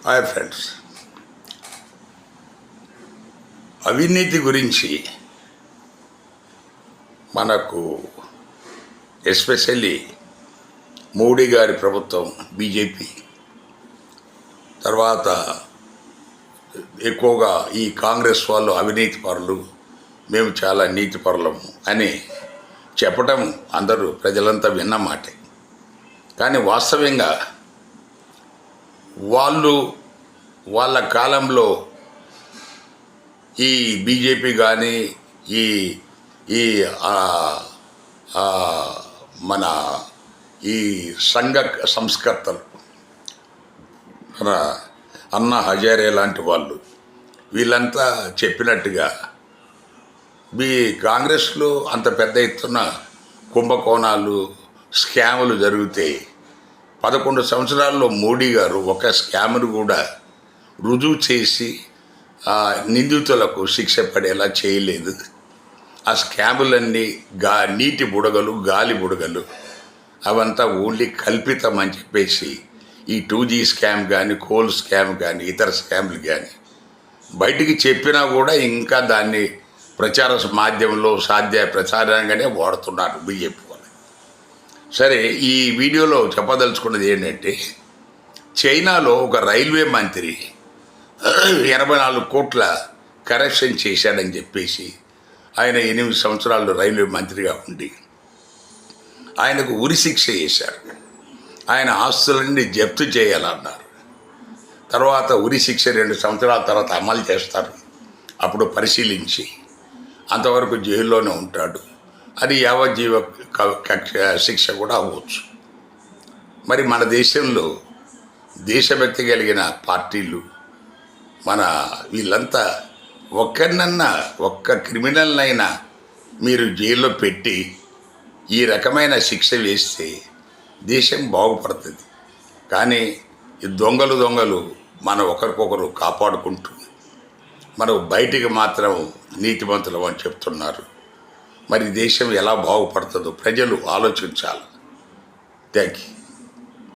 Hi friends, అవినీతి గురించి మనకు ఎస్పెషల్లీ మోడీ గారి ప్రభుత్వం బీజేపీ తర్వాత ఎక్కువగా ఈ కాంగ్రెస్ వాళ్ళు అవినీతి పరులు, మేము చాలా నీతి పరులము అని చెప్పడం అందరూ ప్రజలంతా విన్న మాటే. కానీ వాస్తవంగా వాళ్ళ కాలంలో ఈ బీజేపీ కానీ ఈ ఈ మన ఈ సంఘ సంస్కర్తలు మన అన్నా హజారే లాంటి వాళ్ళు వీళ్ళంతా చెప్పినట్టుగా కాంగ్రెస్లో అంత పెద్ద ఎత్తున కుంభకోణాలు స్కాములు జరిగితే 11 సంవత్సరాల్లో మోడీ గారు ఒక స్కామ్ను కూడా రుజువు చేసి నిందితులకు శిక్ష పడేలా చేయలేదు. ఆ స్కాములన్నీ నీటి బుడగలు, గాలి బుడగలు అవంతా ఓన్లీ కల్పితం అని చెప్పేసి ఈ 2G స్కామ్ కానీ, కోల్ స్కామ్ కానీ, ఇతర స్కామ్లు కానీ బయటికి చెప్పినా కూడా ఇంకా దాన్ని ప్రచార మాధ్యమంలో ప్రచారంగానే వాడుతున్నారు బీజేపీ వాళ్ళు. సరే, ఈ వీడియోలో చెప్పదలుచుకున్నది ఏంటంటే, చైనాలో ఒక రైల్వే మంత్రి 84 కోట్ల కరప్షన్ చేశాడని చెప్పేసి ఆయన 8 సంవత్సరాలు రైల్వే మంత్రిగా ఉండి ఆయనకు ఉరిశిక్ష చేశారు. ఆయన ఆస్తులన్నీ జప్తు చేయాలన్నారు. తర్వాత ఉరిశిక్ష 2 సంవత్సరాల తర్వాత అమలు చేస్తారు. అప్పుడు పరిశీలించి అంతవరకు జైల్లోనే ఉంటాడు. అది యావజ్జీవ శిక్ష కూడా అవ్వచ్చు. మరి మన దేశంలో దేశభక్తి కలిగిన పార్టీలు మన వీళ్ళంతా ఒక్క క్రిమినల్నైనా మీరు జైల్లో పెట్టి ఈ రకమైన శిక్ష వేస్తే దేశం బాగుపడుతుంది. కానీ ఈ దొంగలు మన ఒకరికొకరు కాపాడుకుంటూ మనకు బయటికి మాత్రం నీతిమంతులు అని చెప్తున్నారు. మరి దేశం ఎలా బాగుపడుతుందో ప్రజలు ఆలోచించాలి. Thank you.